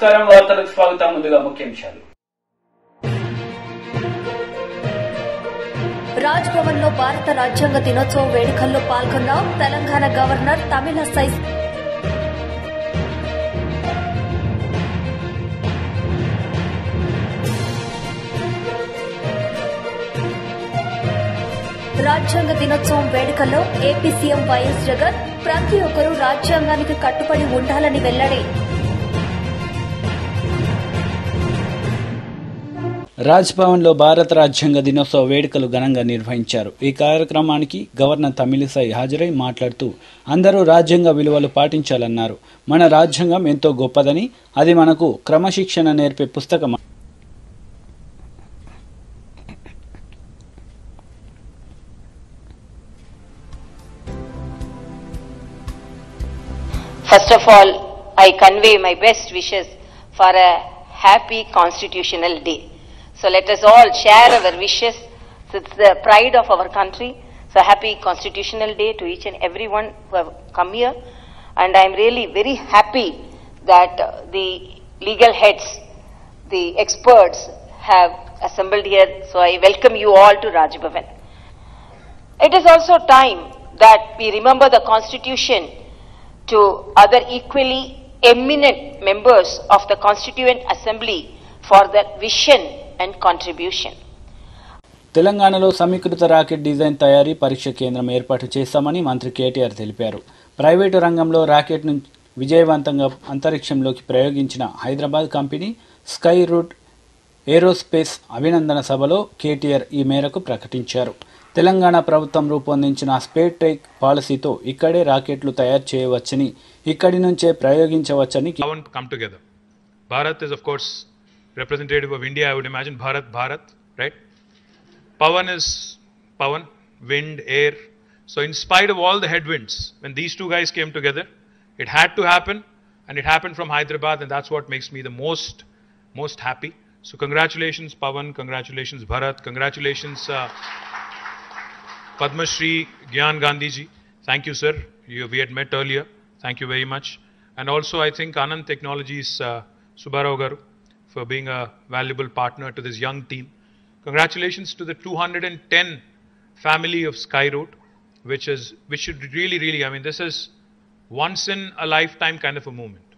నమస్కారం, వార్తలకు స్వాగతం. ముందుగా ముఖ్యాంశాలు. రాజ్ భవన్ లో భారత రాజ్యాంగ దినోత్సవ వేడుకల్లో పాల్గొన్న తెలంగాణ గవర్నర్ తమిళసై రాజ్యాంగ దినోత్సవం వేడుకల్లో ఏపీ సీఎం వైఎస్ జగన్ ప్రతి ఒక్కరూ రాజ్యాంగానికి కట్టుబడి ఉండాలని వెల్లడి. రాజ్ భవన్ లో భారత రాజ్యాంగ దినోత్సవ వేడుకలు ఘనంగా నిర్వహించారు. ఈ కార్యక్రమానికి గవర్నర్ తమిళసై హాజరై మాట్లాడుతూ అందరూ రాజ్యాంగ విలువలు పాటించాలన్నారు. మన రాజ్యాంగం ఎంతో గొప్పదని, అది మనకు క్రమశిక్షణ నేర్పే పుస్తకం. First of all, I convey my best wishes for a happy Constitutional Day. So let us all share our wishes. It's the pride of our country. So happy Constitutional Day to each and everyone who have come here. And I am really very happy that the legal heads, the experts have assembled here. So I welcome you all to Raj Bhavan. It is also time that we remember the Constitution to other equally eminent members of the Constituent Assembly for their vision and contribution. తెలంగాణలో సమీకృత rocket design తయారీ పరీక్ష కేంద్రం ఏర్పాటు చేస్తామని మంత్రి కేటీఆర్ తెలిపారు. Private రంగంలో రాకెట్ను విజయవంతంగా అంతరిక్షంలోకి ప్రయోగించిన హైదరాబాద్ కంపెనీ స్కై రూట్ ఏరోస్పేస్ అభినందన సభలో కేటీఆర్ ఈ మేరకు ప్రకటించారు. తెలంగాణ ప్రభుత్వం రూపొందించిన స్పేస్ టెక్ పాలసీతో ఇక్కడే రాకెట్లు తయారు చేయవచ్చని, ఇక్కడి నుంచే ప్రయోగించవచ్చని. Bharat is of course representative of India. I would imagine Bharat, right? Pawan is Pawan, wind, air. So in spite of all the headwinds, when these two guys came together, it had to happen, and it happened from Hyderabad, and that's what makes me the most happy. So congratulations Pawan, congratulations Bharat, congratulations Padma Shri Gyan Gandhi ji. Thank you, sir. We had met earlier. Thank you very much. And also I think Anand Technologies Subbarao garu for being a valuable partner to this young team. Congratulations to the 210 family of Skyroot, which should really, I mean, this is once in a lifetime kind of a moment.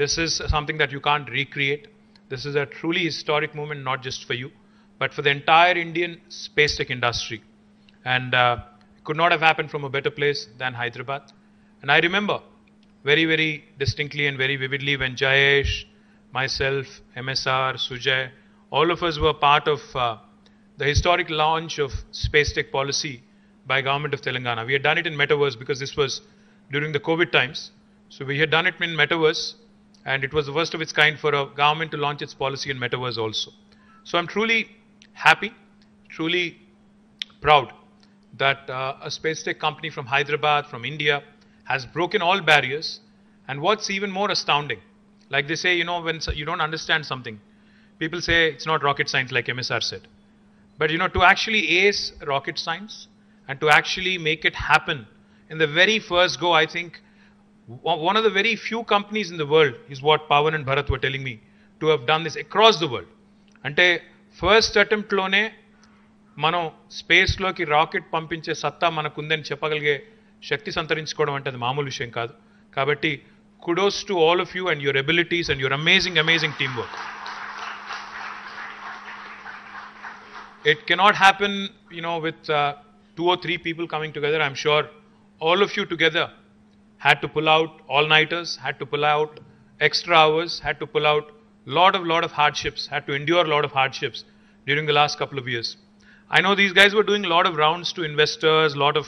This is something that you can't recreate. This is a truly historic moment, not just for you, but for the entire Indian space tech industry. And it could not have happened from a better place than Hyderabad. And I remember very, very distinctly and very vividly when Jayesh, myself, MSR, Sujay, all of us were part of the historic launch of space tech policy by government of Telangana. We had done it in Metaverse because this was during the COVID times. So we had done it in Metaverse, and it was the first of its kind for a government to launch its policy in Metaverse also. So I'm truly happy, truly proud that a space tech company from Hyderabad, from India, has broken all barriers. And what's even more astounding, like they say, you know, when you don't understand something, people say it's not rocket science, like MSR said. But you know, to actually ace rocket science and to actually make it happen in the very first go, I think one of the very few companies in the world is what Pawan and Bharat were telling me, to have done this across the world. Ante first attempt lone మనం స్పేస్లోకి rocket పంపించే సత్తా మనకుందని చెప్పగలిగే శక్తి సంతరించుకోవడం అంటే అది మామూలు విషయం కాదు. కాబట్టి kudos to all of you and your abilities and your amazing teamwork. It cannot happen, you know, with 2 or 3 people coming together. I'm sure all of you together had to pull out all-nighters, had to pull out extra hours, had to pull out lot of hardships, had to endure a lot of hardships during the last couple of years. I know these guys were doing a lot of rounds to investors, lot of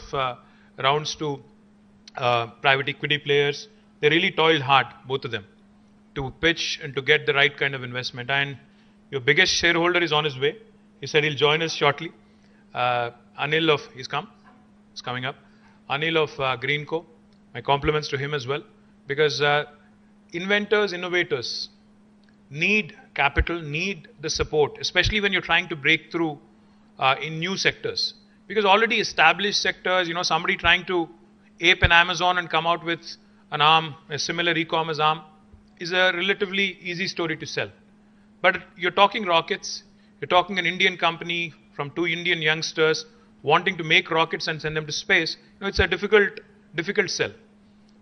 rounds to private equity players. They really toiled hard, both of them, to pitch and to get the right kind of investment. And your biggest shareholder is on his way. He said he'll join us shortly. Anil he's coming up. Anil of Greenco. My compliments to him as well. Because inventors, innovators need capital, need the support, especially when you're trying to break through in new sectors. Because already established sectors, you know, somebody trying to ape an Amazon and come out with an arm, a similar e-commerce arm, is a relatively easy story to sell. But you're talking rockets, you're talking an Indian company from two Indian youngsters wanting to make rockets and send them to space. It's a difficult sell.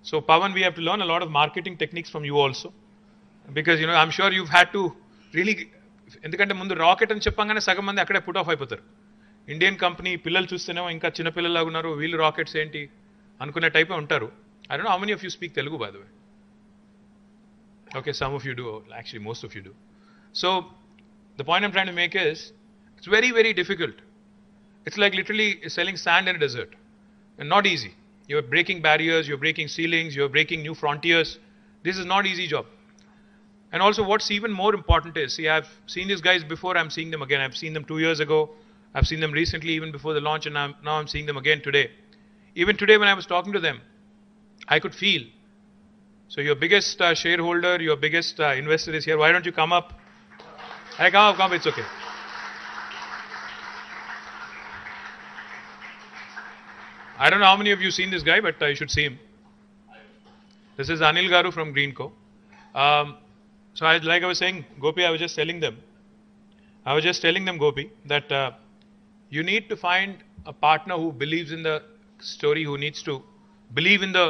So Pawan, we have to learn a lot of marketing techniques from you also. Because, I'm sure you've had to really, ఎందుకంటే ముందు rocket అని చెప్పంగానే సగం మంది అక్కడే put off అయిపోతారు. Indian company పిల్లలు చూస్తేనేమో ఇంకా చిన్న పిల్లలాగా ఉన్నారు, వీళ్ళు రాకెట్స్ ఏంటి అనుకునే టైపే ఉంటారు. I don't know how many of you speak Telugu, by the way. Okay, some of you do. Actually, most of you do. So, the point I'm trying to make is, it's very, very difficult. It's like literally selling sand in a desert. And not easy. You're breaking barriers, you're breaking ceilings, you're breaking new frontiers. This is not easy job. And also what's even more important is, see, I've seen these guys before, I'm seeing them again. I've seen them 2 years ago. I've seen them recently, even before the launch, and now I'm seeing them again today. Even today when I was talking to them, I could feel. So your biggest shareholder, your biggest investor is here. Why don't you come up? Hey, come up, it's okay. I don't know how many of you seen this guy, but you should see him. This is Anil Garu from Greenco. So like I was saying, Gopi, I was just telling them, Gopi, that you need to find a partner who believes in the story, who needs to believe in the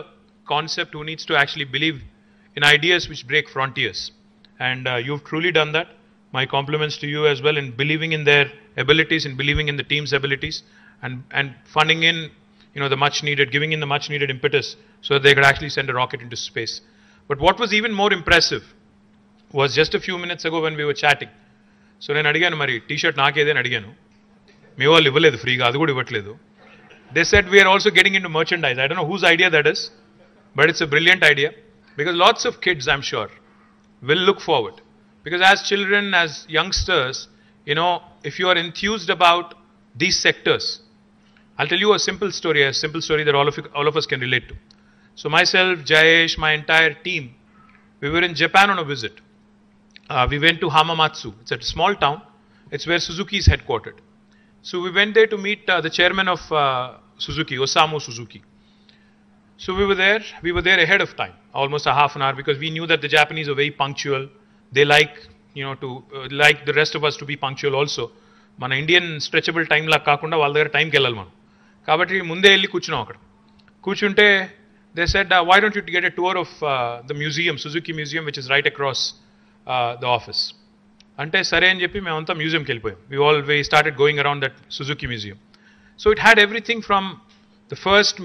concept, who needs to actually believe in ideas which break frontiers. And you've truly done that. My compliments to you as well in believing in their abilities, in believing in the team's abilities, and funding in, the much needed, giving in the much needed impetus so that they could actually send a rocket into space. But what was even more impressive was just a few minutes ago when we were chatting. So నేను అడిగాను, మరి T-shirt నాకేదే అని అడిగాను. మీ వాళ్ళు ఇవ్వలేదు ఫ్రీగా, అది కూడా ఇవ్వట్లేదు. They said we are also getting into merchandise. I don't know whose idea that is, but it's a brilliant idea because lots of kids, I'm sure, will look forward. Because as children, as youngsters, if you are enthused about these sectors, I'll tell you a simple story that all of us can relate to. So myself, Jayesh, my entire team, we were in Japan on a visit. We went to Hamamatsu. It's a small town. It's where Suzuki is headquartered. So we went there to meet the chairman of Suzuki, Osamu Suzuki. So we were there ahead of time, almost a half an hour, because we knew that the Japanese are very punctual. They like, like the rest of us to be punctual also. మన Indian stretchable time లా కాకుండా వాళ్ళ దగ్గర టైంకి వెళ్ళాలి మనం. కాబట్టి ముందే వెళ్ళి కూర్చున్నాం అక్కడ. కూర్చుంటే they said, why don't you get a tour of the museum, Suzuki Museum, which is right across the office. అంటే సరే అని చెప్పి మేమంతా మ్యూజియంకి వెళ్ళిపోయాం. We started going around that Suzuki Museum. So it had everything from the first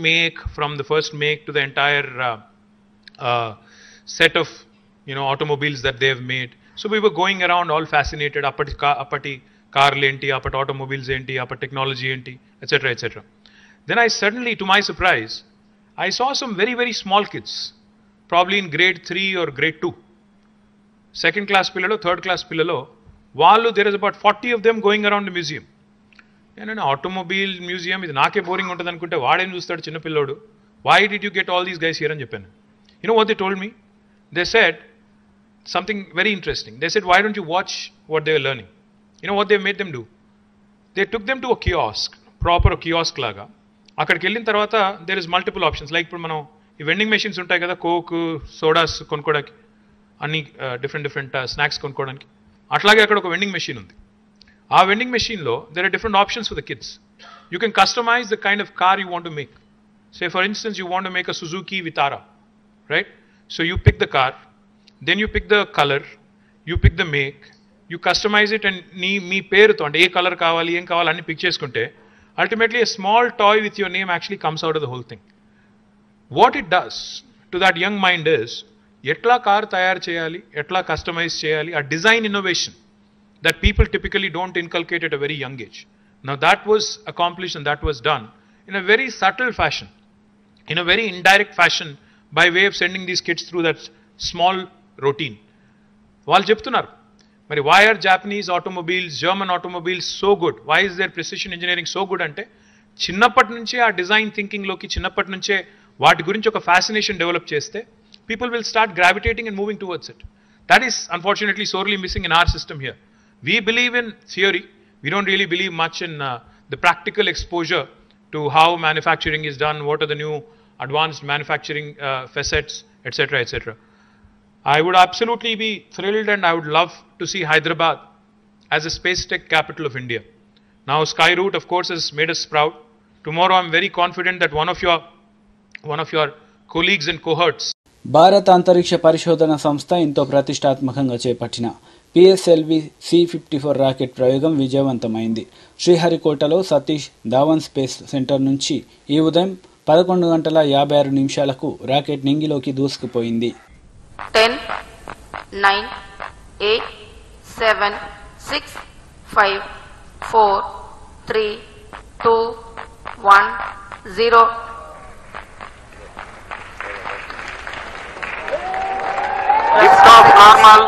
make to the entire set of automobiles that they have made. So we were going around all fascinated. Appati కార్లు ఏంటి, అప్పటి automobiles ఏంటి, అప్పటి technology ఏంటి, etcetera etcetera. Then I suddenly, to my surprise, I saw some very, very small kids, probably in grade 3 or grade 2. Second class పిల్లలో, third class పిల్లలో, వాళ్ళు, there is about 40 of them going around the museum. నేను automobile museum, ఇది నాకే boring ఉంటుంది అనుకుంటే వాడేం చూస్తాడు చిన్న పిల్లోడు. Why did you get all these guys here అని చెప్పాను. You know what they told me? They said something very interesting. They said, why don't you watch what they are learning? You know what they made them do? They took them to a kiosk, proper kiosk laga. అక్కడికి వెళ్ళిన తర్వాత there is multiple options. Like ఇప్పుడు మనం ఈ vending machines ఉంటాయి కదా, coke, sodas కొనుక్కోవడానికి, అన్ని డిఫరెంట్ స్నాక్స్ కొనుక్కోవడానికి. అట్లాగే అక్కడ ఒక వెండింగ్ మెషిన్ ఉంది. ఆ వెండింగ్ మెషిన్లో there are different options for the kids. You can customize the kind of car you want to make. Say for instance you want to make a Suzuki Vitara, right? So you pick the car, then you pick the color, you pick the make, you customize it, and మీ పేరుతో అంటే ఏ colour కావాలి, ఏం కావాలి అన్ని pick చేసుకుంటే ultimately a small toy with your name actually comes out of the whole thing. What it does to that young mind is, ఎట్లా car తయారు చేయాలి, ఎట్లా కస్టమైజ్ చేయాలి, ఆ design innovation that people typically don't inculcate at a very young age. Now that was accomplished and that was done in a very subtle fashion, in a very indirect fashion, by way of sending these kids through that small routine. వాళ్ళు చెప్తున్నారు, మరి why are Japanese automobiles, German automobiles so good? Why is their precision engineering so good? అంటే చిన్నప్పటి నుంచే ఆ design థింకింగ్లోకి, చిన్నప్పటి నుంచే వాటి గురించి ఒక ఫ్యాసినేషన్ డెవలప్ చేస్తే people will start gravitating and moving towards it. That is unfortunately sorely missing in our system here. We believe in theory. We don't really believe much in the practical exposure to how manufacturing is done, what are the new advanced manufacturing facets, etc., etc. I would absolutely be thrilled and I would love to see Hyderabad as a space tech capital of India. Now Skyroot of course has made us proud. Tomorrow I'm very confident that one of your colleagues and cohorts భారత అంతరిక్ష పరిశోధన సంస్థ ఎంతో ప్రతిష్టాత్మకంగా చేపట్టిన PSLV C-54 rocket ప్రయోగం విజయవంతమైంది. శ్రీహరికోటలో Satish Dhawan space centre నుంచి ఈ ఉదయం 11:56 rocket నింగిలోకి దూసుకుపోయింది. 10, 9, 8, 7, 6, 5, 4, 3, 2, 1, 0. Liftoff normal.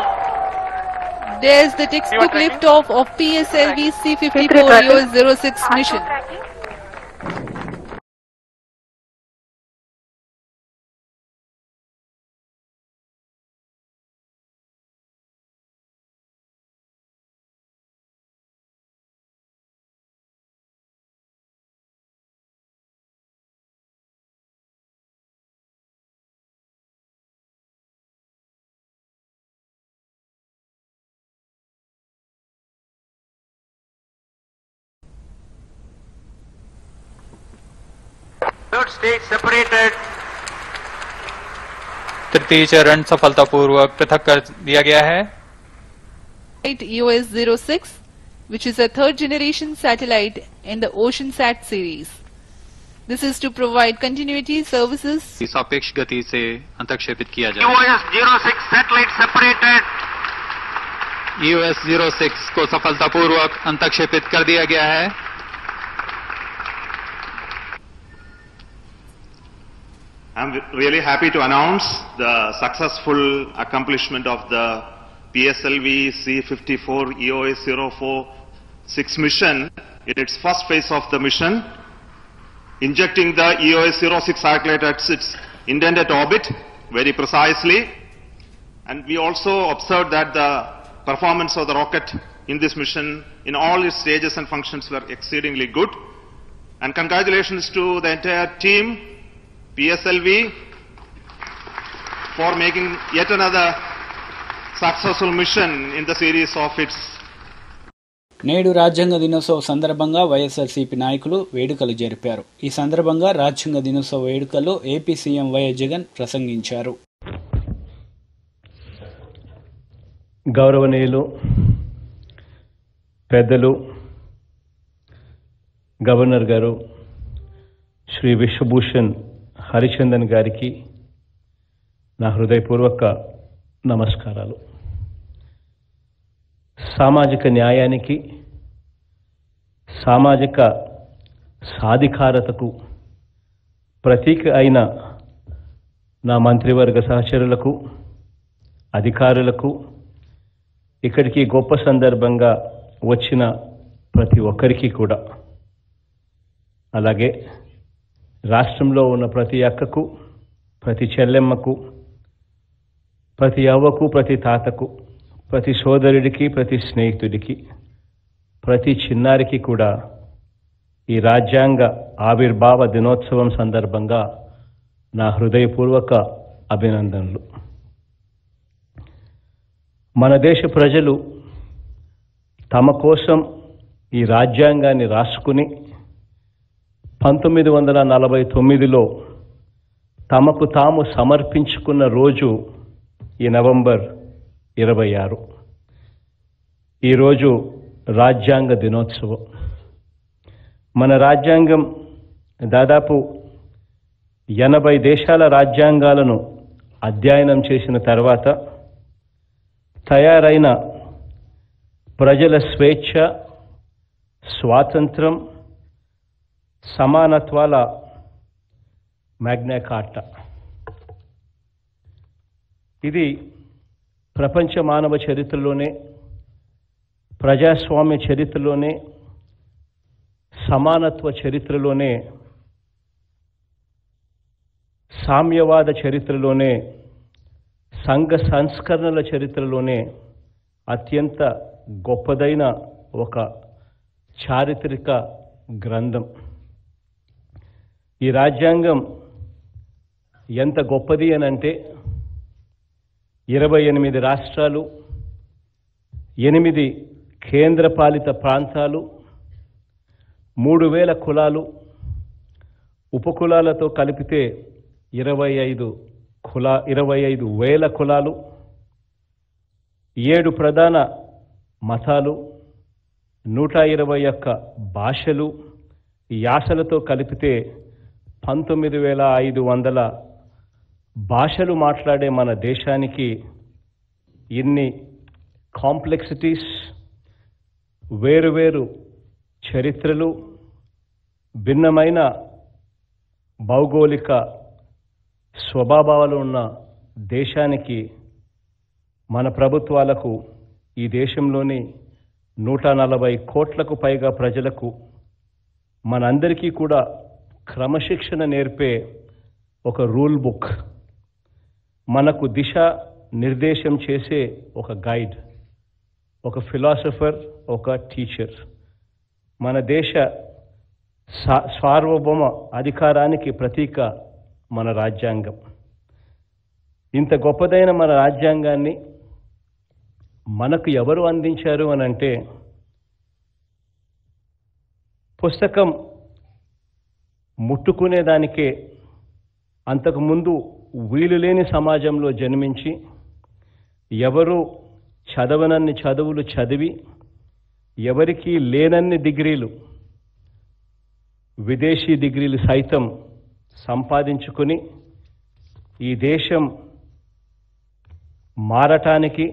There's the textbook liftoff of PSLV C-54 EOS-06 mission. Third stage separated. तृतीय चरण सफलतापूर्वक पृथक कर दिया गया है. EOS-06, which is a third generation satellite in the OceanSat series. This is to provide continuity services. सापेक्ष गति से अंतक्षेपित किया जाए. EOS-06 satellite separated. EOS-06 को सफलतापूर्वक अंतक्षेपित कर दिया गया है. I'm really happy to announce the successful accomplishment of the PSLV C-54 EOS-06 mission in its first phase of the mission, injecting the EOS-06 satellite at its intended orbit very precisely. And we also observed that the performance of the rocket in this mission in all its stages and functions were exceedingly good. And congratulations to the entire team, PSLV, for making yet another successful mission in the series of its. నేడు రాజ్యాంగ దినోత్సవ సందర్భంగా వైఎస్ఆర్సీపీ నాయకులు వేడుకలు జరిపారు. ఈ సందర్భంగా రాజ్యాంగ దినోత్సవ వేడుకల్లో ఏపీ సీఎం వైఎస్ జగన్ ప్రసంగించారు. గౌరవనీయులు పెద్దలు గవర్నర్ గారు శ్రీ విశ్వభూషణ్ హరిచందన్ గారికి నా హృదయపూర్వక నమస్కారాలు. సామాజిక న్యాయానికి, సామాజిక సాధికారతకు ప్రతీక అయిన నా మంత్రివర్గ సహచరులకు, అధికారులకు, ఇక్కడికి గొప్ప సందర్భంగా వచ్చిన ప్రతి ఒక్కరికి కూడా, అలాగే రాష్ట్రంలో ఉన్న ప్రతి అక్కకు, ప్రతి చెల్లెమ్మకు, ప్రతి అవ్వకు, ప్రతి తాతకు, ప్రతి సోదరుడికి, ప్రతి స్నేహితుడికి, ప్రతి చిన్నారికి కూడా ఈ రాజ్యాంగ ఆవిర్భావ దినోత్సవం సందర్భంగా నా హృదయపూర్వక అభినందనలు. మన దేశ ప్రజలు తమ కోసం ఈ రాజ్యాంగాన్ని రాసుకుని 1949లో తమకు తాము సమర్పించుకున్న రోజు ఈ నవంబర్ 26. ఈరోజు రాజ్యాంగ దినోత్సవం. మన రాజ్యాంగం దాదాపు 80 దేశాల రాజ్యాంగాలను అధ్యయనం చేసిన తర్వాత తయారైన ప్రజల స్వేచ్ఛ, స్వాతంత్రం, సమానత్వాల మ్యాగ్నా కార్టా. ఇది ప్రపంచ మానవ చరిత్రలోనే, ప్రజాస్వామ్య చరిత్రలోనే, సమానత్వ చరిత్రలోనే, సామ్యవాద చరిత్రలోనే, సంఘ సంస్కరణల చరిత్రలోనే అత్యంత గొప్పదైన ఒక చారిత్రక గ్రంథం. ఈ రాజ్యాంగం ఎంత గొప్పది అనంటే 28 రాష్ట్రాలు, 8 కేంద్రపాలిత ప్రాంతాలు, 3000 కులాలు, ఉపకులాలతో కలిపితే 25,000 కులాలు, 7 ప్రధాన మతాలు, 121 భాషలు, యాసలతో కలిపితే 19,500 భాషలు మాట్లాడే మన దేశానికి ఇన్ని కాంప్లెక్సిటీస్, వేరువేరు చరిత్రలు, భిన్నమైన భౌగోళిక స్వభావాలు ఉన్న దేశానికి మన ప్రభుత్వాలకు ఈ దేశంలోని 140 కోట్లకు పైగా ప్రజలకు మనందరికీ కూడా క్రమశిక్షణ నేర్పే ఒక రూల్ బుక్, మనకు దిశ నిర్దేశం చేసే ఒక గైడ్, ఒక ఫిలాసఫర్, ఒక టీచర్, మన దేశ సార్వభౌమ అధికారానికి ప్రతీక మన రాజ్యాంగం. ఇంత గొప్పదైన మన రాజ్యాంగాన్ని మనకు ఎవరు అందించారు అని అంటే, పుస్తకం ముట్టుకునేదానికే అంతకుముందు వీలులేని సమాజంలో జన్మించి ఎవరు చదవనన్ని చదువులు చదివి ఎవరికీ లేనన్ని డిగ్రీలు, విదేశీ డిగ్రీలు సైతం సంపాదించుకొని ఈ దేశం మారటానికి,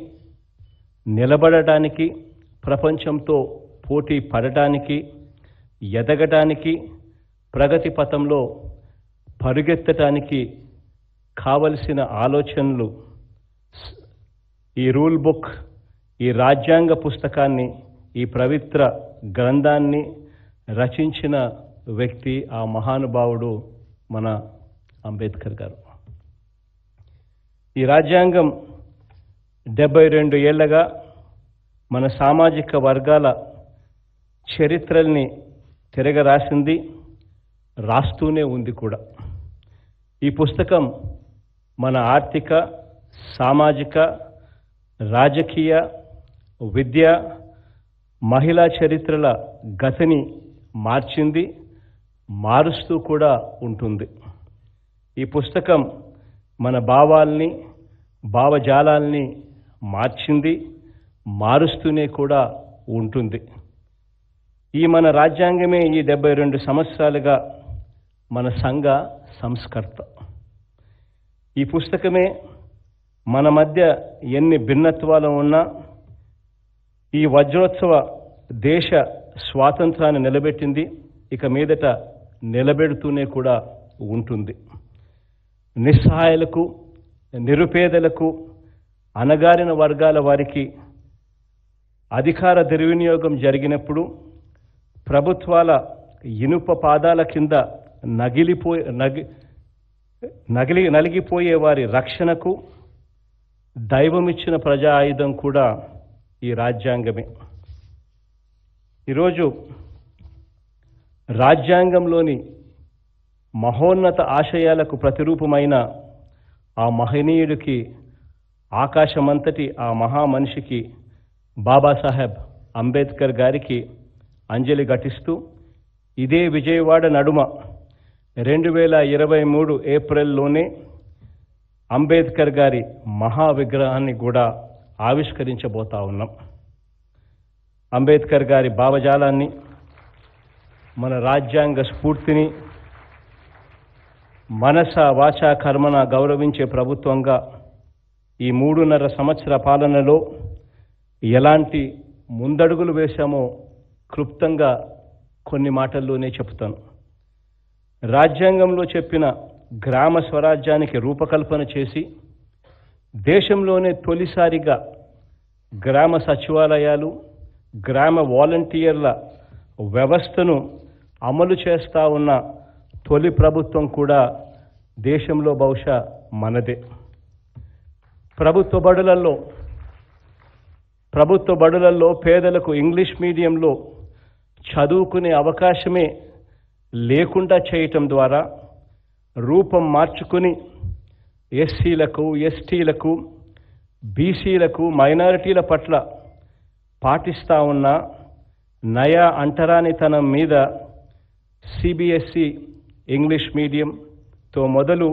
నిలబడటానికి, ప్రపంచంతో పోటీ పడటానికి, ఎదగటానికి, ప్రగతి పథంలో పరుగెత్తటానికి కావలసిన ఆలోచనలు ఈ రూల్ బుక్, ఈ రాజ్యాంగ పుస్తకాన్ని, ఈ పవిత్ర గ్రంథాన్ని రచించిన వ్యక్తి ఆ మహానుభావుడు మన అంబేద్కర్ గారు. ఈ రాజ్యాంగం 72 ఏళ్లగా మన సామాజిక వర్గాల చరిత్రల్ని తిరగరాసింది, రాస్తూనే ఉంది కూడా. ఈ పుస్తకం మన ఆర్థిక, సామాజిక, రాజకీయ, విద్య, మహిళా చరిత్రల గతిని మార్చింది, మారుస్తూ కూడా ఉంటుంది. ఈ పుస్తకం మన భావాల్ని, భావజాలాల్ని మార్చింది, మారుస్తూనే కూడా ఉంటుంది. ఈ మన రాజ్యాంగమే ఈ 72 సంవత్సరాలుగా మన సంఘ సంస్కర్త. ఈ పుస్తకమే మన మధ్య ఎన్ని భిన్నత్వాలు ఉన్నా ఈ వజ్రోత్సవ దేశ స్వాతంత్రాన్ని నిలబెట్టింది, ఇక మీదట నిలబెడుతూనే కూడా ఉంటుంది. నిస్సహాయులకు, నిరుపేదలకు, అణగారిన వర్గాల వారికి అధికార దుర్వినియోగం జరిగినప్పుడు ప్రభుత్వాల ఇనుప పాదాల కింద నలిగిపోయే వారి రక్షణకు దైవమిచ్చిన ప్రజా ఆయుధం కూడా ఈ రాజ్యాంగమే. ఈరోజు రాజ్యాంగంలోని మహోన్నత ఆశయాలకు ప్రతిరూపమైన ఆ మహనీయుడికి, ఆకాశమంతటి ఆ మహామనిషికి, బాబాసాహెబ్ అంబేద్కర్ గారికి అంజలి ఘటిస్తూ ఇదే విజయవాడ నడుమ 2023 ఏప్రిల్లోనే అంబేద్కర్ గారి మహావిగ్రహాన్ని కూడా ఆవిష్కరించబోతా ఉన్నాం. అంబేద్కర్ గారి భావజాలాన్ని, మన రాజ్యాంగ స్ఫూర్తిని మనస వాచ కర్మన గౌరవించే ప్రభుత్వంగా ఈ 3.5 సంవత్సర పాలనలో ఎలాంటి ముందడుగులు వేశామో క్లుప్తంగా కొన్ని మాటల్లోనే చెప్తాను. రాజ్యాంగంలో చెప్పిన గ్రామ స్వరాజ్యానికి రూపకల్పన చేసి దేశంలోనే తొలిసారిగా గ్రామ సచివాలయాలు, గ్రామ వాలంటీర్ల వ్యవస్థను అమలు చేస్తా ఉన్న తొలి ప్రభుత్వం కూడా దేశంలో బహుశా మనదే. ప్రభుత్వ బడులలో పేదలకు ఇంగ్లీష్ మీడియంలో చదువుకునే అవకాశమే లేకుండా చేయటం ద్వారా రూపం మార్చుకుని ఎస్సీలకు, ఎస్టీలకు బీసీలకు మైనారిటీల పట్ల పాటిస్తా ఉన్న నయా అంటరానితనం మీద సిబిఎస్ఈ ఇంగ్లీష్ మీడియంతో మొదలు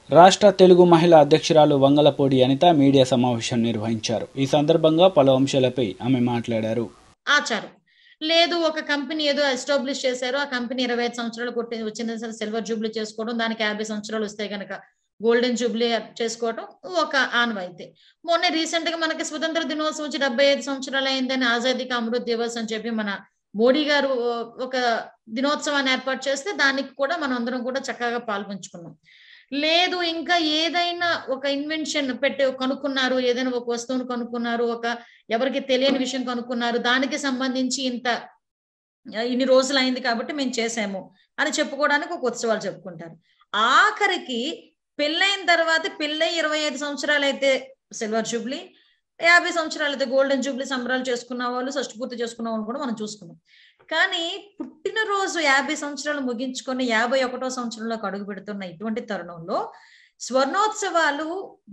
రాష్ట్ర తెలుగు మహిళా అధ్యక్షురాలు వంగలపూడి అనిత మీడియా సమావేశం నిర్వహించారు. ఈ సందర్భంగా పలు అంశాలపై ఆమె మాట్లాడారు. ఆచారం లేదు, ఒక కంపెనీ ఏదో ఎస్టాబ్లిష్ చేశారు, ఆ కంపెనీ 25 సంవత్సరాలు వచ్చిన సరే సిల్వర్ జూబ్లీ చేసుకోవడం, దానికి 50 సంవత్సరాలు వస్తే కనుక గోల్డెన్ జూబ్లీ చేసుకోవడం ఒక ఆనవాయితీ. మొన్న రీసెంట్ గా మనకి స్వతంత్ర దినోత్సవం వచ్చి 75 సంవత్సరాలు అయిందని ఆజాదీ కా అమృత్ దివస్ అని చెప్పి మన మోడీ గారు ఒక దినోత్సవాన్ని ఏర్పాటు చేస్తే దానికి కూడా మనం అందరం కూడా చక్కగా పాల్పంచుకున్నాం. లేదు, ఇంకా ఏదైనా ఒక ఇన్వెన్షన్ కనుక్కున్నారు, ఏదైనా ఒక వస్తువును కనుక్కున్నారు, ఒక ఎవరికి తెలియని విషయం కనుక్కున్నారు, దానికి సంబంధించి ఇన్ని రోజులు అయింది కాబట్టి మేము చేసాము అని చెప్పుకోవడానికి ఒక ఉత్సవాలు చెప్పుకుంటారు. ఆఖరికి పెళ్ళైన తర్వాత పెళ్ళై 25 సంవత్సరాలు అయితే సిల్వర్ జూబ్లీ, 50 సంవత్సరాలు అయితే గోల్డెన్ జూబ్లీ సంబరాలు చేసుకున్న వాళ్ళు, షష్ఠపూర్తి చేసుకున్న వాళ్ళు కూడా మనం చూసుకున్నాం. కానీ పుట్టినరోజు 50 సంవత్సరాలు ముగించుకొని 51వ సంవత్సరంలోకి అడుగు పెడుతున్న ఇటువంటి తరుణంలో స్వర్ణోత్సవాలు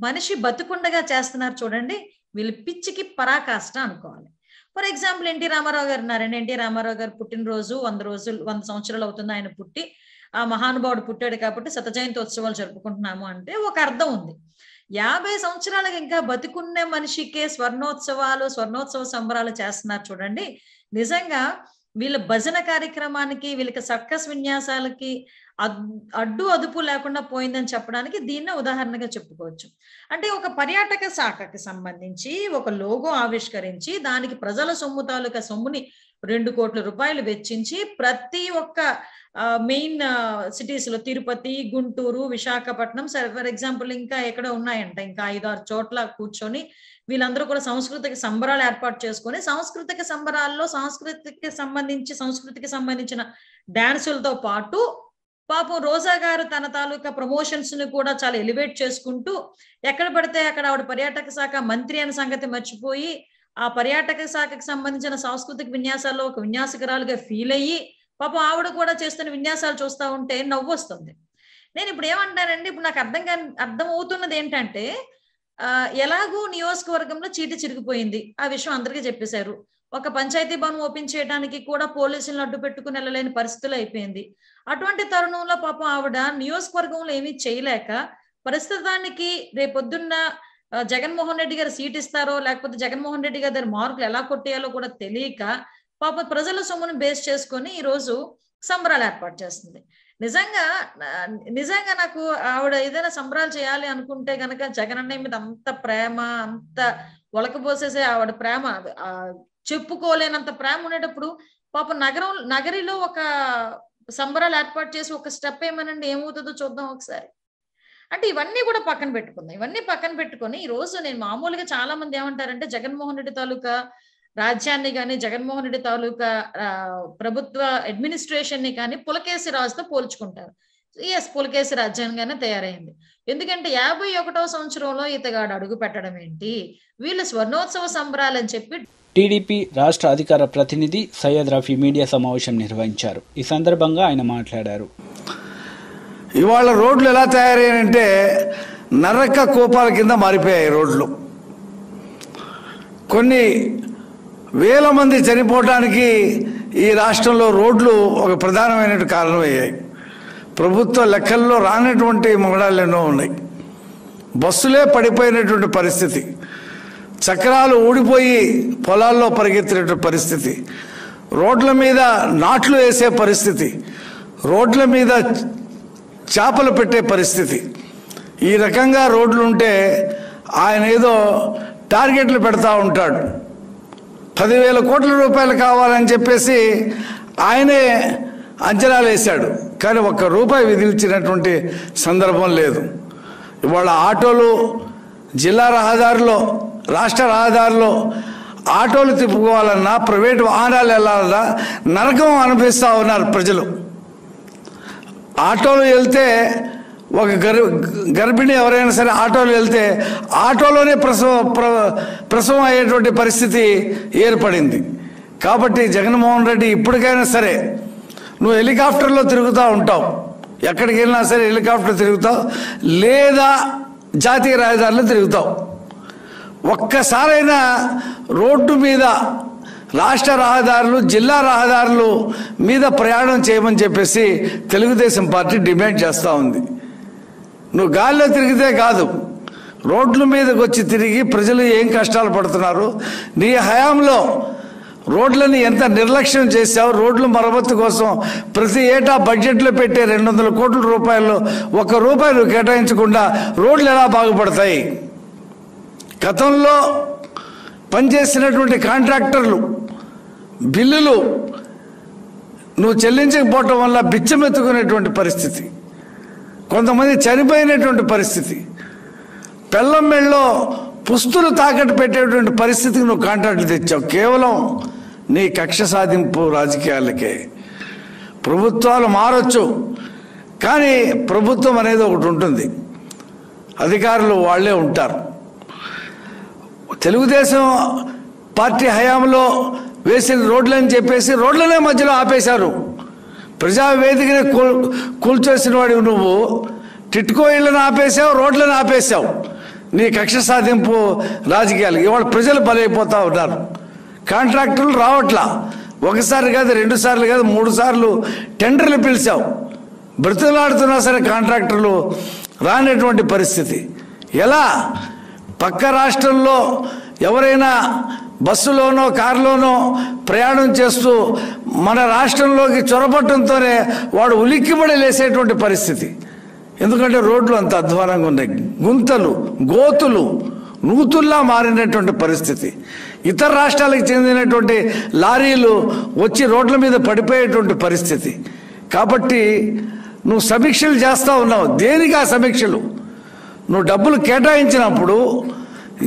మనిషి బతుకుండగా చేస్తున్నారు చూడండి, వీళ్ళు పిచ్చికి పరాకాష్ట అనుకోవాలి. ఫర్ ఎగ్జాంపుల్ ఎన్టీ రామారావు గారు ఉన్నారండి. ఎన్టీ రామారావు గారు పుట్టినరోజు 100 సంవత్సరాలు అవుతుంది ఆయన పుట్టి. ఆ మహానుభావుడు పుట్టాడు కాబట్టి శత జయంతి ఉత్సవాలు జరుపుకుంటున్నాము అంటే ఒక అర్థం ఉంది. 50 సంవత్సరాలకు ఇంకా బతుకున్న మనిషికే స్వర్ణోత్సవ సంబరాలు చేస్తున్నారు చూడండి. నిజంగా వీళ్ళ భజన కార్యక్రమానికి, వీళ్ళకి సర్కస్ విన్యాసాలకి అడ్డు అదుపు లేకుండా పోయిందని చెప్పడానికి దీన్నే ఉదాహరణగా చెప్పుకోవచ్చు. అంటే ఒక పర్యాటక శాఖకి సంబంధించి ఒక లోగో ఆవిష్కరించి దానికి ప్రజల సొమ్ము తాలూకా సొమ్ముని 2 కోట్ల రూపాయలు వెచ్చించి ప్రతి ఒక్క మెయిన్ సిటీస్ లో తిరుపతి, గుంటూరు, విశాఖపట్నం, ఫర్ ఎగ్జాంపుల్ ఇంకా ఎక్కడ ఉన్నాయంట, ఇంకా 5-6 చోట్ల కూర్చొని వీళ్ళందరూ కూడా సాంస్కృతిక సంబరాలు ఏర్పాటు చేసుకొని సాంస్కృతిక సంబరాల్లో సంస్కృతికి సంబంధించిన డాన్సులతో పాటు పాపం రోజా గారు తన తాలూకా ప్రమోషన్స్ ని కూడా చాలా ఎలివేట్ చేసుకుంటూ ఎక్కడ పడితే అక్కడ ఆవిడ పర్యాటక శాఖ మంత్రి అనే సంగతి మర్చిపోయి ఆ పర్యాటక శాఖకి సంబంధించిన సాంస్కృతిక విన్యాసాల్లో ఒక విన్యాసకురాలుగా ఫీల్ అయ్యి పాపం ఆవిడ కూడా చేస్తున్న విన్యాసాలు చూస్తూ ఉంటే నవ్వు వస్తుంది. నేను ఇప్పుడు ఏమంటానండి, ఇప్పుడు నాకు అర్థం అవుతున్నది ఏంటంటే, ఎలాగూ నియోజకవర్గంలో చీటి చిరిగిపోయింది, ఆ విషయం అందరికీ చెప్పేశారు. ఒక పంచాయతీ భవన్ ఓపెన్ చేయడానికి కూడా పోలీసులను అడ్డు పెట్టుకుని వెళ్ళలేని పరిస్థితులు అయిపోయింది. అటువంటి తరుణంలో పాపం ఆవిడ నియోజకవర్గంలో ఏమీ చేయలేక ప్రస్తుతానికి రేపొద్దున్న జగన్మోహన్ రెడ్డి గారు సీట్ ఇస్తారో లేకపోతే జగన్మోహన్ రెడ్డి గారి దగ్గర మార్కులు ఎలా కొట్టేయాలో కూడా తెలియక పాప ప్రజల సొమ్మును బేస్ చేసుకొని ఈ రోజు సంబరాలు ఏర్పాటు చేస్తుంది. నిజంగా నాకు ఆవిడ ఏదైనా సంబరాలు చేయాలి అనుకుంటే గనక జగన్ అన్నయ్య మీద అంత ప్రేమ, అంత ఒలకబోసేసే ఆవిడ ప్రేమ, చెప్పుకోలేనంత ప్రేమ ఉండేటప్పుడు పాప నగరిలో ఒక సంబరాలు ఏర్పాటు చేసి ఒక స్టెప్ ఏమనండి ఏమవుతుందో చూద్దాం ఒకసారి. అంటే ఇవన్నీ కూడా పక్కన పెట్టుకుని ఈ రోజు నేను మామూలుగా చాలా మంది ఏమంటారంటే జగన్మోహన్ రెడ్డి తాలూకా రాజ్యాన్ని కానీ జగన్మోహన్ రెడ్డి తాలూకా ప్రభుత్వ అడ్మినిస్ట్రేషన్ ని కానీ పులకేసి రాజుతో పోల్చుకుంటారు. పులకేసి రాజ్యాంగానే తయారైంది. ఎందుకంటే 51వ సంవత్సరంలో ఇతగాడు అడుగు పెట్టడం ఏంటి, వీళ్ళు స్వర్ణోత్సవ సంబరాలని చెప్పి టీడీపీ రాష్ట్ర అధికార ప్రతినిధి సయ్యద్ రఫీ మీడియా సమావేశం నిర్వహించారు. ఈ సందర్భంగా ఆయన మాట్లాడారు. ఇవాళ రోడ్లు ఎలా తయారయ్యాయంటే నరక కోపాల కింద మారిపోయాయి రోడ్లు. కొన్ని వేల మంది చనిపోవడానికి ఈ రాష్ట్రంలో రోడ్లు ఒక ప్రధానమైన కారణమయ్యాయి. ప్రభుత్వ లెక్కల్లో రానటువంటి మొగడాలు ఎన్నో ఉన్నాయి. బస్సులే పడిపోయినటువంటి పరిస్థితి, చక్రాలు ఊడిపోయి పొలాల్లో పరిగెత్తినటువంటి పరిస్థితి, రోడ్ల మీద నాట్లు వేసే పరిస్థితి, రోడ్ల మీద చేపలు పెట్టే పరిస్థితి. ఈ రకంగా రోడ్లు ఉంటే ఆయన ఏదో టార్గెట్లు పెడతా ఉంటాడు. 10,000 కోట్ల రూపాయలు కావాలని చెప్పేసి ఆయనే అంచనాలు వేశాడు, కానీ ₹1 విధించినటువంటి సందర్భం లేదు. ఇవాళ ఆటోలు, జిల్లా రహదారిలో, రాష్ట్ర రహదారిలో ఆటోలు తిప్పుకోవాలన్నా, ప్రైవేటు వాహనాలు వెళ్ళాలన్నా నరకం అనిపిస్తూ ఉన్నారు ప్రజలు. ఆటోలు వెళ్తే ఒక గర్భిణి ఎవరైనా సరే ఆటోలు వెళ్తే ఆటోలోనే ప్రసవం అయ్యేటువంటి పరిస్థితి ఏర్పడింది. కాబట్టి జగన్మోహన్ రెడ్డి ఇప్పటికైనా సరే, నువ్వు హెలికాప్టర్లో తిరుగుతూ ఉంటావు, ఎక్కడికి వెళ్ళినా సరే హెలికాప్టర్ తిరుగుతావు, లేదా జాతీయ రహదారులు తిరుగుతావు. ఒక్కసారైనా రోడ్డు మీద రాష్ట్ర రహదారులు, జిల్లా రహదారులు మీద ప్రయాణం చేయమని చెప్పేసి తెలుగుదేశం పార్టీ డిమాండ్ చేస్తూ ఉంది. నువ్వు గాల్లో తిరిగితే కాదు, రోడ్ల మీదకి వచ్చి తిరిగి ప్రజలు ఏం కష్టాలు పడుతున్నారు, నీ హయాంలో రోడ్లని ఎంత నిర్లక్ష్యం చేశావు, రోడ్ల మరమ్మతు కోసం ప్రతి ఏటా బడ్జెట్లో పెట్టే 200 కోట్ల రూపాయలు ₹1 కేటాయించకుండా రోడ్లు ఎలా బాగుపడతాయి? గతంలో పనిచేసినటువంటి కాంట్రాక్టర్లు బిల్లులు నువ్వు చెల్లించకపోవటం వల్ల బిచ్చమెత్తుకునేటువంటి పరిస్థితి, కొంతమంది చనిపోయినటువంటి పరిస్థితి, పెళ్ళం మెళ్ళలో పుస్తులు తాకట్టు పెట్టేటువంటి పరిస్థితికి నువ్వు కాంట్రాక్టులు తెచ్చావు. కేవలం నీ కక్ష సాధింపు రాజకీయాలకే. ప్రభుత్వాలు మారొచ్చు, కానీ ప్రభుత్వం అనేది ఒకటి ఉంటుంది, అధికారులు వాళ్ళే ఉంటారు. తెలుగుదేశం పార్టీ హయాంలో వేసిన రోడ్లని చెప్పేసి రోడ్లనే మధ్యలో ఆపేశారు. ప్రజావేదికని కూల్చేసిన వాడివి నువ్వు. టిట్కో ఇళ్లను ఆపేశావు, రోడ్లను ఆపేశావు. నీ కక్ష సాధింపు రాజకీయాలు ఇవాళ ప్రజలు బలైపోతూ ఉన్నారు. కాంట్రాక్టర్లు రావట్లా, ఒకసారి కాదు, 2 సార్లు కాదు, 3 సార్లు టెండర్లు పిలిచావు, బ్రతులాడుతున్నా సరే కాంట్రాక్టర్లు రానటువంటి పరిస్థితి. ఎలా? పక్క రాష్ట్రంలో ఎవరైనా బస్సులోనో కారులోనో ప్రయాణం చేస్తూ మన రాష్ట్రంలోకి చొరబట్టడంతోనే వాడు ఉలిక్కిపడి లేసేటువంటి పరిస్థితి. ఎందుకంటే రోడ్లు అంత అధ్వానంగా ఉన్నాయి, గుంతలు, గోతులు, నూతుల్లా మారినటువంటి పరిస్థితి. ఇతర రాష్ట్రాలకు చెందినటువంటి లారీలు వచ్చి రోడ్ల మీద పడిపోయేటువంటి పరిస్థితి. కాబట్టి నువ్వు సమీక్షలు చేస్తూ ఉన్నావు. దేనికి ఆ సమీక్షలు? నువ్వు డబ్బులు కేటాయించినప్పుడు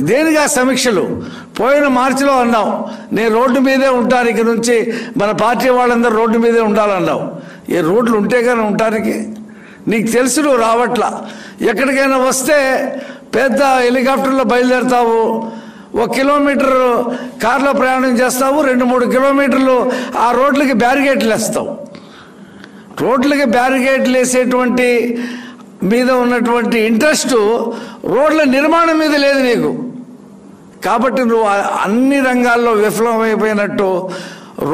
దేనికి ఆ సమీక్షలు? పోయిన మార్చిలో అన్నావు నేను రోడ్డు మీదే ఉంటాను, ఇక నుంచి మన పార్టీ వాళ్ళందరూ రోడ్డు మీదే ఉండాలన్నావు. ఏ రోడ్లు ఉంటే కానీ ఉండటానికి? నీకు తెలుసు నువ్వు రావట్లా. ఎక్కడికైనా వస్తే పెద్ద హెలికాప్టర్లో బయలుదేరుతావు, 1 కిలోమీటర్ కారులో ప్రయాణం చేస్తావు, 2-3 కిలోమీటర్లు ఆ రోడ్లకి బ్యారికేడ్లు వేస్తావు. రోడ్లకి బ్యారికేడ్లు వేసేటువంటి మీద ఉన్నటువంటి ఇంట్రెస్ట్ రోడ్ల నిర్మాణం మీద లేదు నీకు. కాబట్టి నువ్వు అన్ని రంగాల్లో విఫలమైపోయినట్టు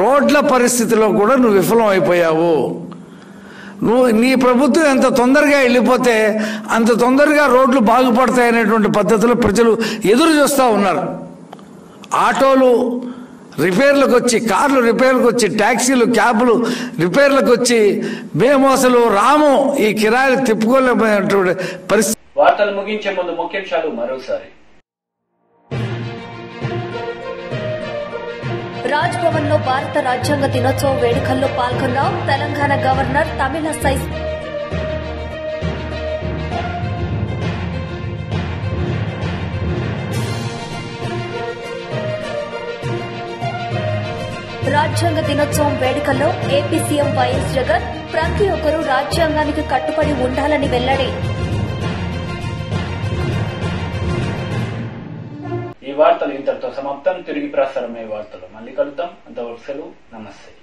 రోడ్ల పరిస్థితిలో కూడా నువ్వు విఫలం అయిపోయావు. నీ ప్రభుత్వం ఎంత తొందరగా వెళ్ళిపోతే అంత తొందరగా రోడ్లు బాగుపడతాయనేటువంటి పద్ధతిలో ప్రజలు ఎదురు చూస్తూ ఉన్నారు. ఆటోలు రిపేర్లకు వచ్చి, కార్లు రిపేర్లకు వచ్చి, ట్యాక్సీలు, క్యాబ్లు రిపేర్లకు వచ్చి మేము అసలు రాము, ఈ కిరాయిలు తిప్పుకోలేకపోయినటువంటి పరిస్థితి. వార్తలు ముగించే ముందు ముఖ్యాంశాలు మరోసారి. రాజ్ భవన్ లో భారత రాజ్యాంగ దినోత్సవం వేడుకల్లో పాల్గొన్న తెలంగాణ గవర్నర్ తమిళసై రాజ్యాంగ దినోత్సవం వేడుకల్లో ఏపీ సీఎం వైఎస్ జగన్ ప్రతి ఒక్కరూ రాజ్యాంగానికి కట్టుబడి ఉండాలని వెల్లడి. ఈ వార్తలు ఇంతటితో సమాప్తం. తిరిగి ప్రసారమయ్యే వార్తలు మళ్ళీ కలుద్దాం. అంతవరకు సెలవు. నమస్తే.